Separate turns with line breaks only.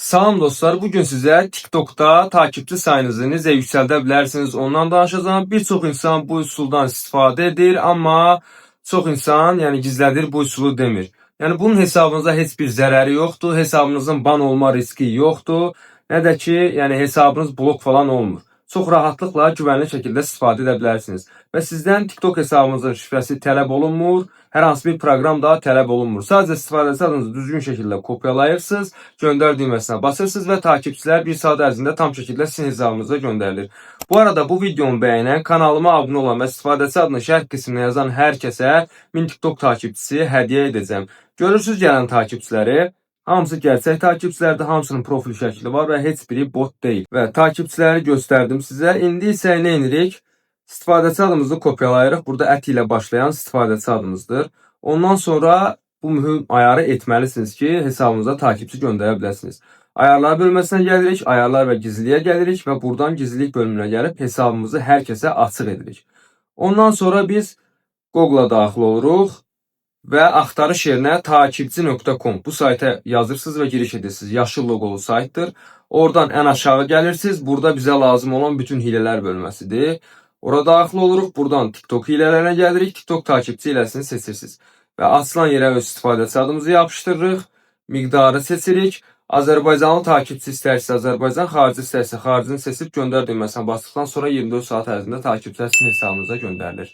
Salam dostlar, bugün sizə TikTok'da takipçi sayınızı necə yüksəldə bilərsiniz ondan danışacağım. Bir çox insan bu üsuldan istifadə edir, amma çox insan gizlədir bu üsulu demir. Bunun hesabınıza heç bir zərəri yoxdur, hesabınızın ban olma riski yoxdur, nə də ki, hesabınız blok falan olmur. Çox rahatlıqla güvənli şəkildə istifadə edə bilərsiniz. Və sizdən TikTok hesabınızın şifrəsi tələb olunmur, hər hansı bir proqram da tələb olunmur. Sadəcə istifadəçi adınızı düzgün şəkildə kopyalayırsınız, göndər düyməsinə basırsınız və takipçilər bir saat ərzində tam şəkildə sizin hesabınıza göndərilir. Bu arada bu videomu bəyənən, kanalıma abunə olan və istifadəçi adını şərh qisminə yazan hər kəsə 1000 TikTok takipçisi hədiyyə edəcəm. Görürsünüz gələn takipçiləri. Hamısı gerçək takipçilərdir, hamısının profil şəkli var və heç biri bot deyil. Və takipçiləri göstərdim sizə. İndi isə nə edirik? İstifadəçi adımızı kopyalayırıq. Burada ət ilə başlayan istifadəçi adımızdır. Ondan sonra bu mühüm ayarı etməlisiniz ki, hesabınıza takipçi göndərə biləsiniz. Ayarlar bölməsinə gəlirik, ayarlar və gizliliyə gəlirik və buradan gizlilik bölümünə gəlib hesabımızı hər kəsə açıq edirik. Ondan sonra biz Google'a daxil oluruq və axtarış yerinə takipçi.com bu sayta yazırsınız və giriş edirsiniz. Yaşıl loqolu saytdır. Oradan ən aşağı gəlirsiniz. Burada bizə lazım olan bütün hilələr bölməsidir. Orada daxil oluruq. Buradan TikTok hilələrine gəlirik. TikTok takipçi hiləsini seçirsiniz. Və açılan yerə öz istifadəçi adımızı yapışdırırıq. Miqdarı seçirik. Azərbaycanlı takipçi istərsə Azərbaycan, xarici istərsə xaricini seçib göndər düyməsinə basdıqdan sonra 24 saat ərzində takipçilər sizin hesabınıza göndərilir.